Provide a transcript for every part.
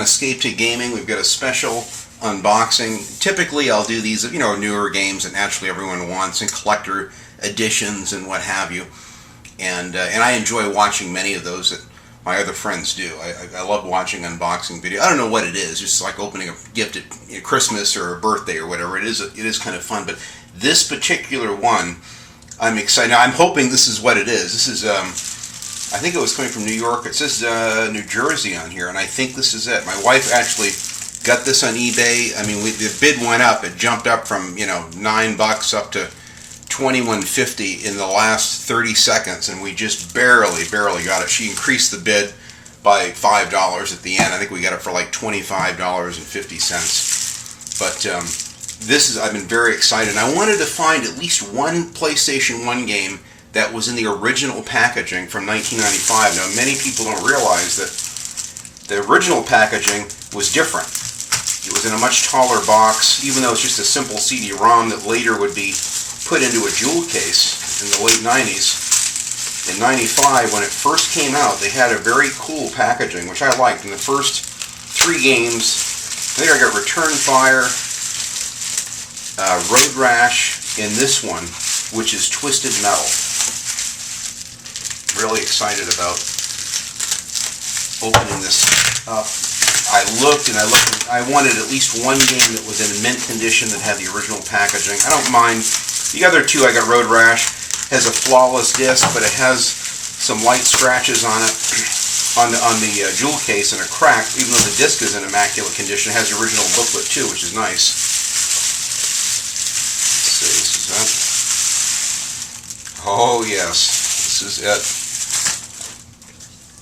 Escape to Gaming. We've got a special unboxing. Typically I'll do these, newer games that naturally everyone wants, and collector editions and what have you. And I enjoy watching many of those that my other friends do. I love watching unboxing videos. I don't know what it is, just like opening a gift at Christmas or a birthday or whatever. It is kind of fun. But this particular one, I'm excited. Now, I'm hoping this is what it is. This is, I think it was coming from New York. It says New Jersey on here, and I think this is it. My wife actually got this on eBay. I mean, the bid went up. It jumped up from $9 up to $21.50 in the last 30 seconds, and we just barely got it. She increased the bid by $5 at the end. I think we got it for like $25.50. But I've been very excited. I wanted to find at least one PlayStation 1 game that was in the original packaging from 1995. Now, many people don't realize that the original packaging was different. It was in a much taller box, even though it's just a simple CD-ROM that later would be put into a jewel case in the late 90s. In 95, when it first came out, they had a very cool packaging, which I liked. In the first 3 games, I think I got Return Fire, Road Rash, and this one, which is Twisted Metal. Really excited about opening this up. I looked and I wanted at least one game that was in mint condition that had the original packaging. I don't mind. The other 2, I got Road Rash, has a flawless disc, but it has some light scratches on it, on the jewel case, and a crack, even though the disc is in immaculate condition. It has the original booklet too, which is nice. Let's see, this is it. Oh yes, this is it.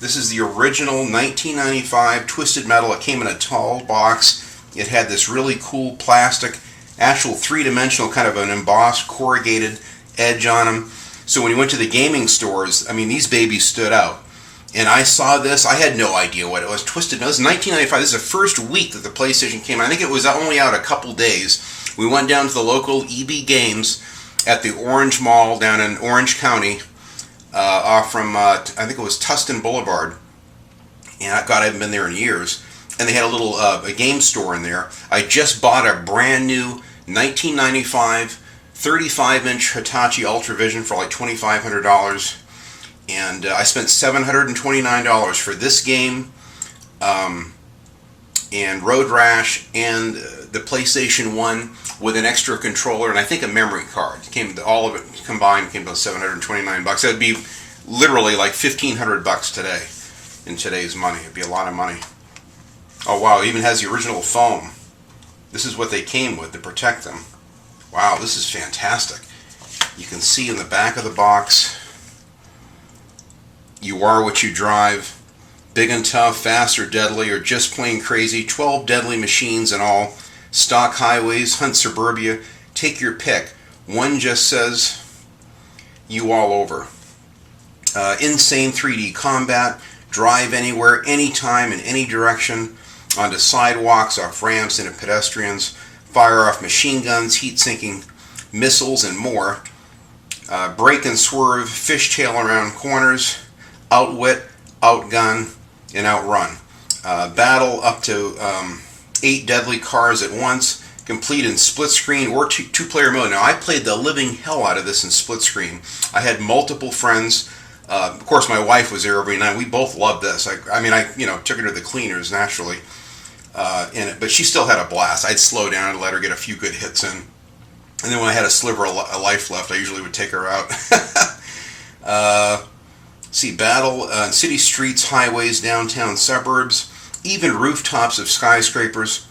This is the original 1995 Twisted Metal. It came in a tall box. It had this really cool plastic, actual 3-dimensional kind of an embossed corrugated edge on them. So when you went to the gaming stores, I mean, these babies stood out. And I saw this. I had no idea what it was. Twisted Metal. This is 1995. This is the first week that the PlayStation came out. I think it was only out a couple days. We went down to the local EB Games at the Orange Mall down in Orange County, off from, I think it was Tustin Boulevard. And God, I haven't been there in years. And they had a little a game store in there. I just bought a brand new 1995 35-inch Hitachi Ultravision for like $2,500, and I spent $729 for this game, and Road Rash, and the PlayStation 1 with an extra controller, and I think a memory card. All of it combined came to $729. That would be literally like $1,500 today in today's money. It'd be a lot of money. Oh wow, it even has the original foam. This is what they came with to protect them. Wow, this is fantastic. You can see in the back of the box, you are what you drive. Big and tough, fast or deadly, or just plain crazy. 12 deadly machines in all. Stock highways, hunt suburbia. Take your pick. One just says, you all over. Insane 3D combat. Drive anywhere, anytime, in any direction. Onto sidewalks, off ramps, into pedestrians. Fire off machine guns, heat-sinking missiles, and more. Brake and swerve, fishtail around corners. Outwit, outgun, and outrun. Battle up to 8 deadly cars at once. Complete in split screen or two-player mode. Now, I played the living hell out of this in split screen. I had multiple friends. Of course, my wife was there every night. We both loved this. I took her to the cleaners naturally, but she still had a blast. I'd slow down and let her get a few good hits in, and then when I had a sliver of life left, I usually would take her out. See, battle on city streets, highways, downtown suburbs, even rooftops of skyscrapers.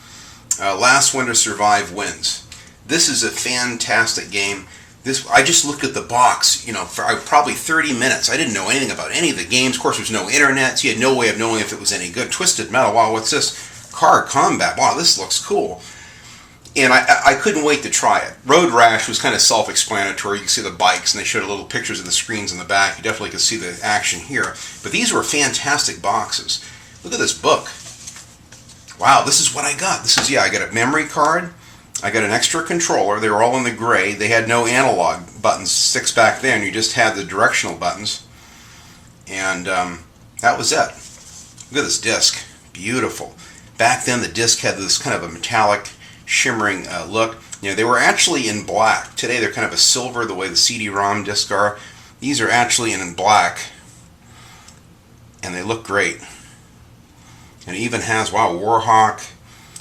Last one to survive wins. This is a fantastic game. I just looked at the box, for probably 30 minutes. I didn't know anything about any of the games. Of course, there's no internet, so you had no way of knowing if it was any good. Twisted Metal, wow, what's this? Car combat, wow, this looks cool. And I couldn't wait to try it. Road Rash was kind of self-explanatory. You can see the bikes, and they showed little pictures of the screens in the back. You definitely could see the action here. But these were fantastic boxes. Look at this book. Wow, this is what I got. I got a memory card. I got an extra controller. They were all in the gray. They had no analog buttons, 6 back then. You just had the directional buttons. And that was it. Look at this disc. Beautiful. Back then, the disc had this kind of a metallic, shimmering look. You know, they were actually in black. Today, they're kind of a silver, the way the CD-ROM discs are. These are actually in black, and they look great. And it even has, wow, Warhawk,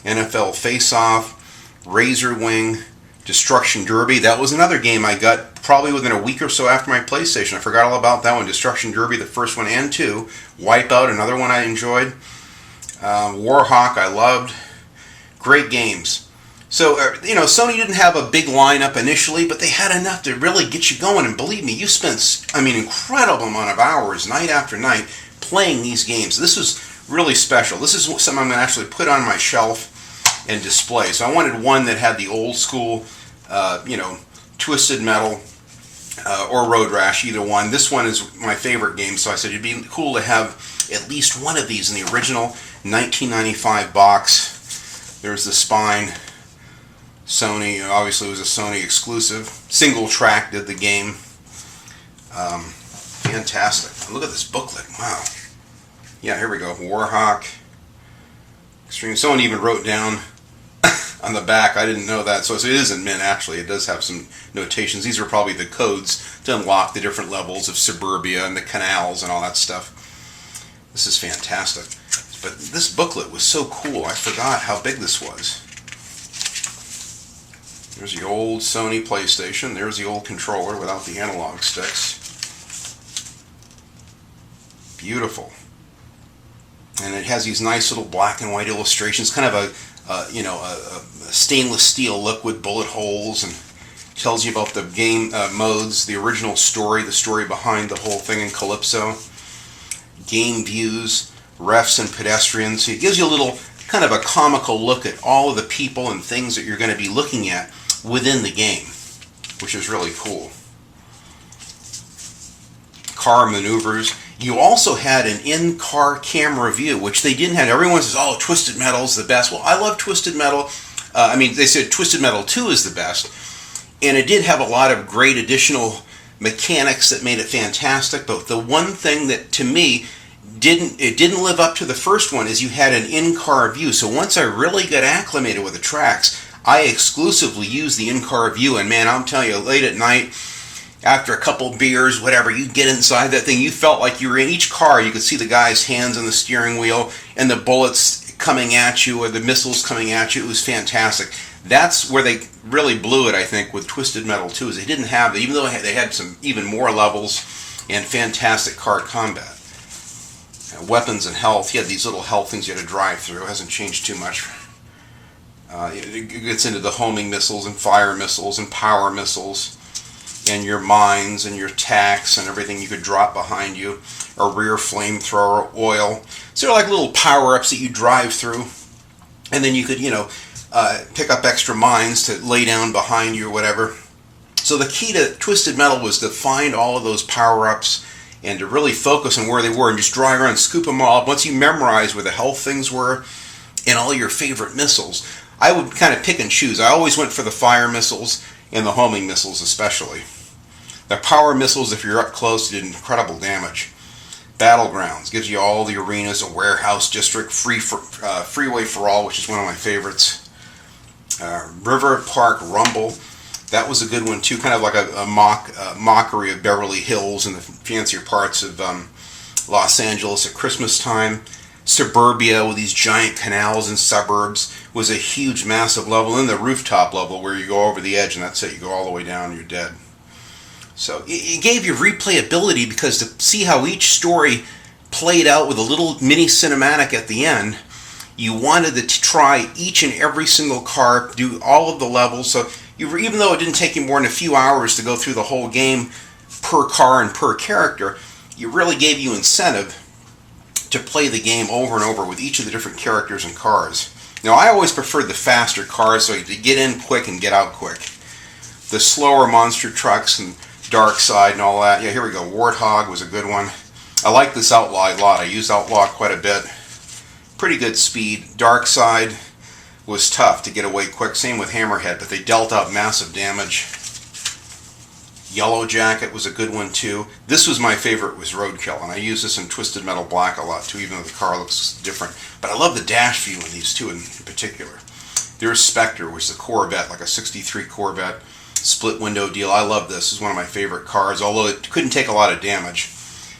NFL Face-Off, Razor Wing, Destruction Derby. That was another game I got probably within a week or so after my PlayStation. I forgot all about that one. Destruction Derby, the first one and two. Wipeout, another one I enjoyed. Warhawk, I loved. Great games. So, you know, Sony didn't have a big lineup initially, but they had enough to really get you going. And believe me, you spent, incredible amount of hours, night after night, playing these games. This was really special. This is something I'm going to actually put on my shelf and display. So I wanted one that had the old school, Twisted Metal or Road Rash, either one. This one is my favorite game, so I said it'd be cool to have at least one of these in the original 1995 box. There's the spine. Sony, obviously it was a Sony exclusive. Single track did the game. Fantastic. Look at this booklet. Wow. Yeah, here we go. Warhawk. Extreme. Someone even wrote down on the back. I didn't know that. So it isn't mint, actually. It does have some notations. These are probably the codes to unlock the different levels of suburbia and the canals and all that stuff. This is fantastic. But this booklet was so cool. I forgot how big this was. There's the old Sony PlayStation. There's the old controller without the analog sticks. Beautiful. And it has these nice little black and white illustrations, kind of a stainless steel look with bullet holes, and tells you about the game modes, the original story, the story behind the whole thing in Calypso, game views, refs and pedestrians. So it gives you a little kind of a comical look at all of the people and things that you're going to be looking at within the game, which is really cool. Car maneuvers. You also had an in-car camera view, which they didn't have. Everyone says, oh, Twisted Metal's the best. Well, I love Twisted Metal. They said Twisted Metal 2 is the best. And it did have a lot of great additional mechanics that made it fantastic. But the one thing that, to me, didn't live up to the first one is you had an in-car view. So once I really got acclimated with the tracks, I exclusively used the in-car view. And man, I'll tell you, late at night, after a couple beers, whatever, you get inside that thing, you felt like you were in each car. You could see the guy's hands on the steering wheel and the bullets coming at you or the missiles coming at you. It was fantastic. That's where they really blew it, I think, with Twisted Metal 2, is they didn't have, even though they had some even more levels and fantastic car combat. Weapons and health. You had these little health things you had to drive through. It hasn't changed too much. It gets into the homing missiles and fire missiles and power missiles, and your mines and your tacks and everything you could drop behind you, a rear flamethrower, oil. So they're like little power-ups that you drive through, and then you could, pick up extra mines to lay down behind you or whatever. So the key to Twisted Metal was to find all of those power-ups and to really focus on where they were and just drive around and scoop them all up. Once you memorize where the health things were and all your favorite missiles, I would kind of pick and choose. I always went for the fire missiles and the homing missiles especially. The power missiles, if you're up close, did incredible damage. Battlegrounds gives you all the arenas, a warehouse district, Freeway For All, which is one of my favorites. River Park Rumble, that was a good one too, kind of like a mockery of Beverly Hills and the fancier parts of Los Angeles at Christmas time. Suburbia with these giant canals and suburbs was a huge, massive level. And the rooftop level where you go over the edge and that's it, you go all the way down and you're dead. So it gave you replayability, because to see how each story played out with a little mini cinematic at the end, you wanted to try each and every single car, do all of the levels. So even though it didn't take you more than a few hours to go through the whole game per car and per character, it really gave you incentive to play the game over and over with each of the different characters and cars. Now, I always preferred the faster cars, so you could get in quick and get out quick. The slower monster trucks and Dark Side and all that. Yeah, here we go. Warthog was a good one. I like this Outlaw a lot. I used Outlaw quite a bit. Pretty good speed. Dark Side was tough to get away quick. Same with Hammerhead, but they dealt out massive damage. Yellowjacket was a good one too. This was my favorite, was Roadkill, and I use this in Twisted Metal Black a lot too, even though the car looks different. But I love the dash view in these two in particular. There's Spectre, which is a Corvette, like a 63 Corvette, split window deal. I love this. This is one of my favorite cars, although it couldn't take a lot of damage.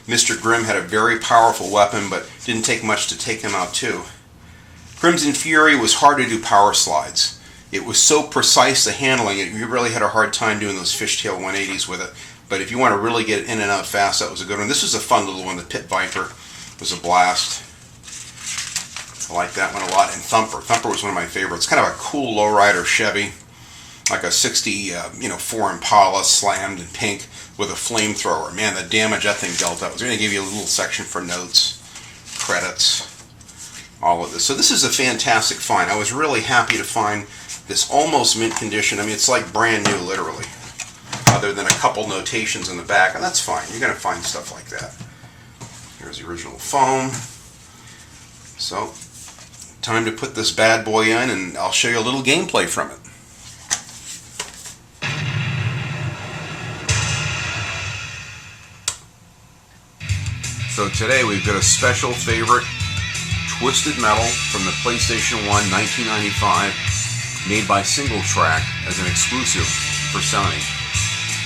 Mr. Grimm had a very powerful weapon, but didn't take much to take him out too. Crimson Fury was hard to do power slides. It was so precise, the handling, you really had a hard time doing those fishtail 180s with it. But if you want to really get in and out fast, that was a good one. This was a fun little one. The Pit Viper was a blast. I like that one a lot. And Thumper. Thumper was one of my favorites. Kind of a cool lowrider Chevy, like a 64 Impala, slammed in pink with a flamethrower. Man, the damage that thing dealt out. I was going to give you a little section for notes, credits, all of this. So this is a fantastic find. I was really happy to find this almost mint condition. I mean, it's like brand new, literally, other than a couple notations in the back, and that's fine. You're going to find stuff like that. Here's the original foam. So, time to put this bad boy in, and I'll show you a little gameplay from it. So today we've got a special favorite, Twisted Metal from the PlayStation 1 1995, made by Single Track as an exclusive for Sony.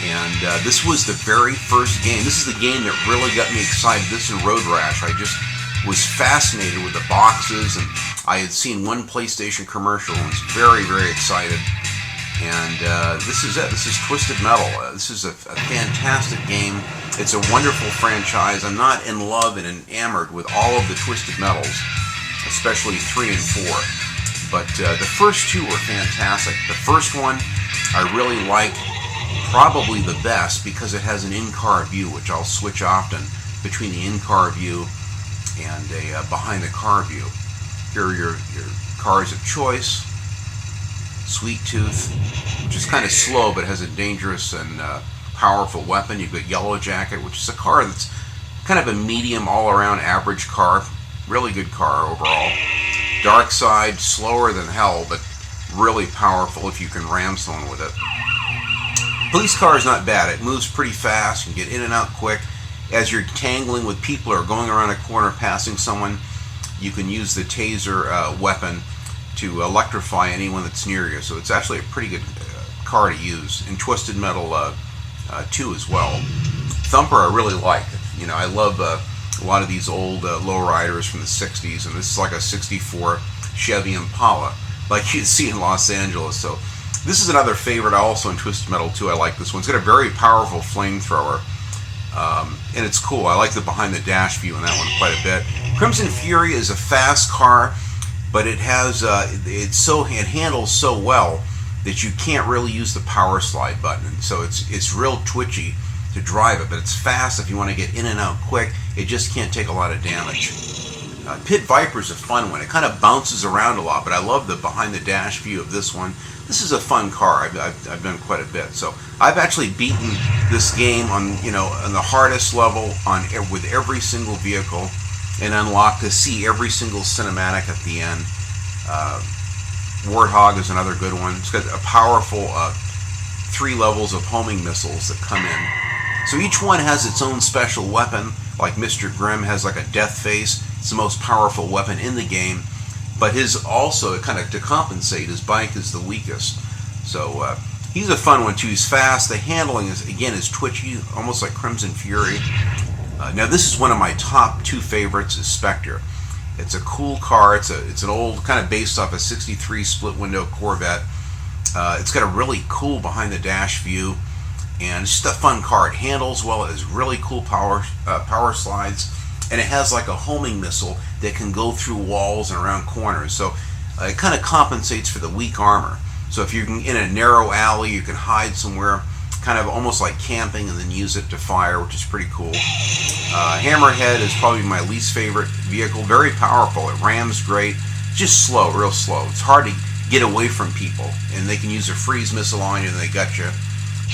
And this was the very first game. This is the game that really got me excited. This and Road Rash. I just was fascinated with the boxes, and I had seen one PlayStation commercial and was very, very excited. And this is it. This is Twisted Metal. This is a fantastic game. It's a wonderful franchise. I'm not in love and enamored with all of the Twisted Metals, especially 3 and 4. But the first two were fantastic. The first one I really like, probably the best, because it has an in-car view, which I'll switch often between the in-car view and a behind-the-car view. Here are your cars of choice. Sweet Tooth, which is kind of slow but has a dangerous and powerful weapon. You've got Yellowjacket, which is a car that's kind of a medium, all-around average car. Really good car overall. Dark Side, slower than hell, but really powerful if you can ram someone with it. Police car is not bad. It moves pretty fast. You can get in and out quick. As you're tangling with people or going around a corner passing someone, you can use the taser weapon to electrify anyone that's near you. So it's actually a pretty good car to use. In Twisted Metal 2 as well. Thumper I really like. You know, I love a lot of these old lowriders from the 60s, and this is like a 64 Chevy Impala, like you'd see in Los Angeles. So this is another favorite also in Twisted Metal 2. I like this one. It's got a very powerful flamethrower, and it's cool. I like the behind the dash view in that one quite a bit. Crimson Fury is a fast car, but it has it handles so well that you can't really use the power slide button, and so it's real twitchy to drive it, but it's fast if you want to get in and out quick. It just can't take a lot of damage. Pit Viper is a fun one. It kind of bounces around a lot, but I love the behind the dash view of this one. This is a fun car. I've done quite a bit. So I've actually beaten this game on the hardest level with every single vehicle, and unlocked to see every single cinematic at the end. Warthog is another good one. It's got a powerful 3 levels of homing missiles that come in. So each one has its own special weapon. Like Mr. Grimm has like a death face. It's the most powerful weapon in the game. But his also, kind of to compensate, his bike is the weakest. So he's a fun one too. He's fast. The handling is twitchy, almost like Crimson Fury. Now this is one of my top 2 favorites, is Spectre. It's a cool car. It's an old, kind of based off a 63 split window Corvette. It's got a really cool behind the dash view, and it's just a fun car. It handles well. It has really cool power slides, and it has like a homing missile that can go through walls and around corners. So it kind of compensates for the weak armor. So if you're in a narrow alley, you can hide somewhere, kind of almost like camping, and then use it to fire, which is pretty cool. Hammerhead is probably my least favorite vehicle. Very powerful. It rams great. Just slow, real slow. It's hard to get away from people, and they can use a freeze missile on you and they got you.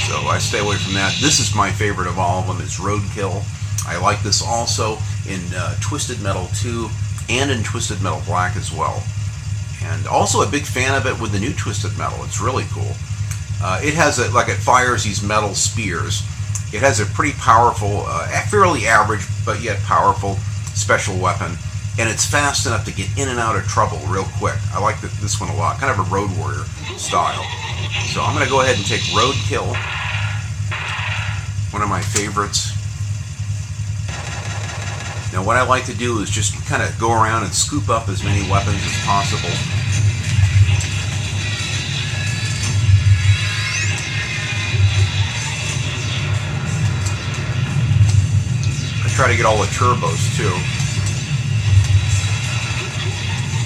So I stay away from that. This is my favorite of all of them. It's Roadkill. I like this also in Twisted Metal 2 and in Twisted Metal Black as well. And also a big fan of it with the new Twisted Metal. It's really cool. It has it fires these metal spears. It has a pretty powerful, fairly average, but yet powerful special weapon. And it's fast enough to get in and out of trouble real quick. I like this one a lot. Kind of a Road Warrior style. So I'm going to go ahead and take Roadkill, one of my favorites. Now what I like to do is just kind of go around and scoop up as many weapons as possible. I try to get all the turbos too.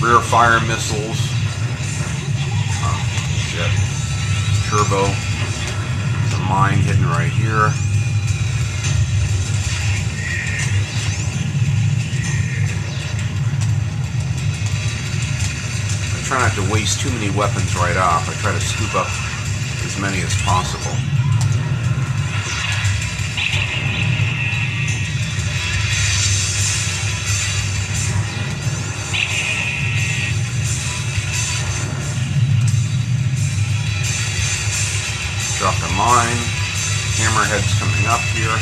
Rear fire missiles. Oh, shit. Turbo. There's a mine hidden right here. I try not to waste too many weapons right off. I try to scoop up as many as possible. Drop the mine. Hammerhead's coming up here.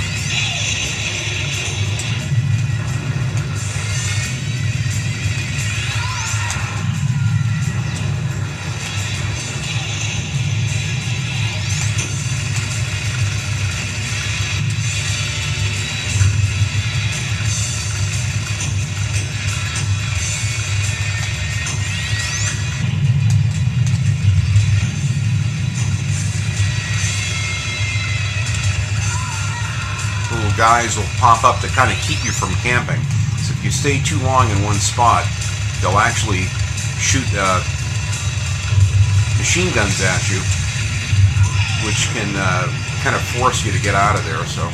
Guys will pop up to kind of keep you from camping. So if you stay too long in one spot, they'll actually shoot machine guns at you, which can kind of force you to get out of there. So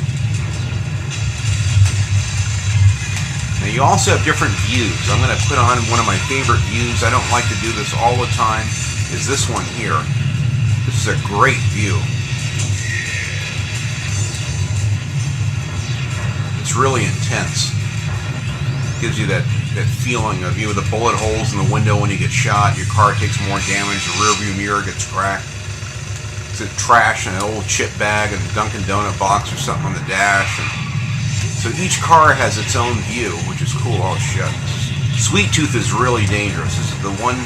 now you also have different views. I'm going to put on one of my favorite views. I don't like to do this all the time. Is this one here? This is a great view. It's really intense. Gives you that feeling of you with the bullet holes in the window when you get shot. Your car takes more damage. The rear view mirror gets cracked. It's trash in an old chip bag and a Dunkin' Donut box or something on the dash. And so each car has its own view, which is cool. Oh shit! Sweet Tooth is really dangerous. This is the one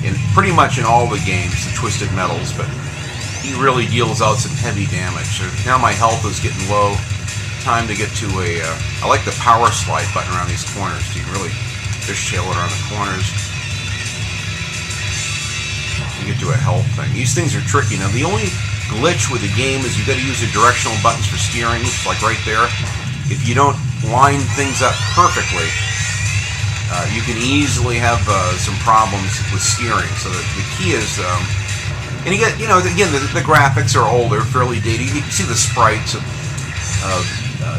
in pretty much in all the games, the Twisted Metals, but he really deals out some heavy damage. So now my health is getting low. Time to get to I like the power slide button around these corners. So you can really fishtail it around the corners. You get to a health thing. These things are tricky. Now the only glitch with the game is you got to use the directional buttons for steering, like right there. If you don't line things up perfectly, you can easily have some problems with steering. So the key is, and you get, again, the graphics are older, fairly dated. You can see the sprites of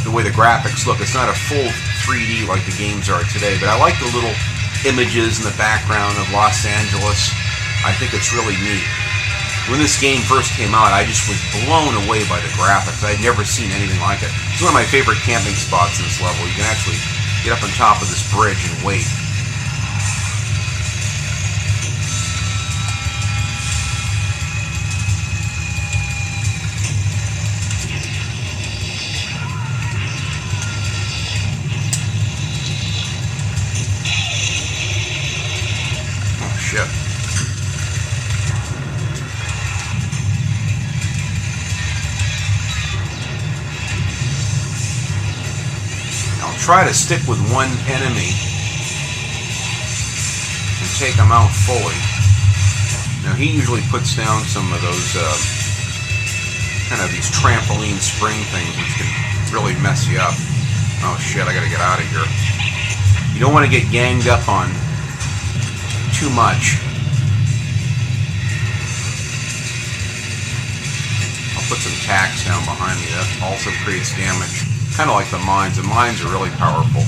the way the graphics look. It's not a full 3D like the games are today, but I like the little images in the background of Los Angeles. I think it's really neat. When this game first came out, I just was blown away by the graphics. I'd never seen anything like it. It's one of my favorite camping spots in this level. You can actually get up on top of this bridge and wait. Try to stick with one enemy and take them out fully. Now he usually puts down some of those kind of these trampoline spring things which can really mess you up. Oh shit, I gotta get out of here. You don't want to get ganged up on too much. I'll put some tacks down behind me. That also creates damage. Kind of like the mines. The mines are really powerful.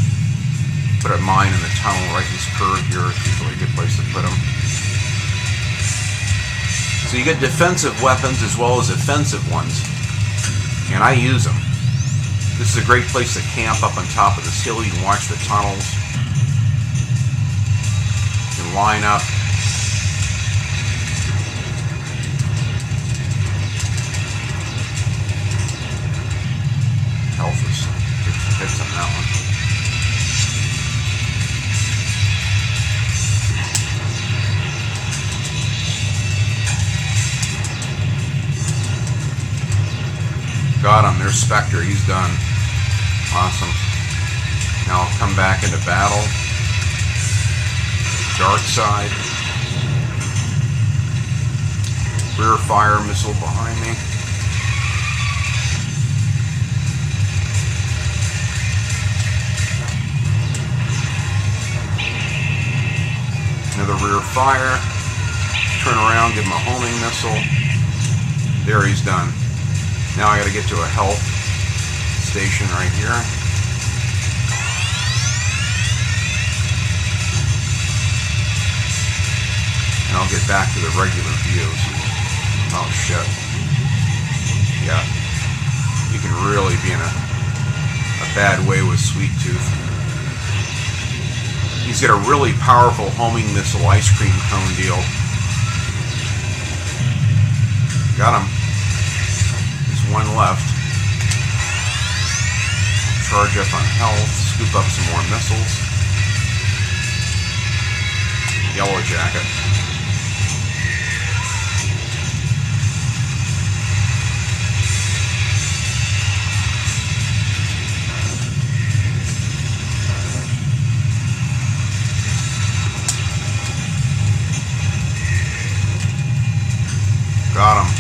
Put a mine in the tunnel right this curve here. It's usually a good place to put them. So you get defensive weapons as well as offensive ones. And I use them. This is a great place to camp up on top of this hill. You can watch the tunnels. You can line up. Spectre. He's done. Awesome. Now I'll come back into battle. Dark side. Rear fire missile behind me. Another rear fire. Turn around, give him a homing missile. There, he's done. Now I gotta get to a health station right here. And I'll get back to the regular views. Oh shit. Yeah. You can really be in a bad way with Sweet Tooth. He's got a really powerful homing missile ice cream cone deal. Got him. There's one left. Charge up on health, scoop up some more missiles. Yellowjacket. Got him.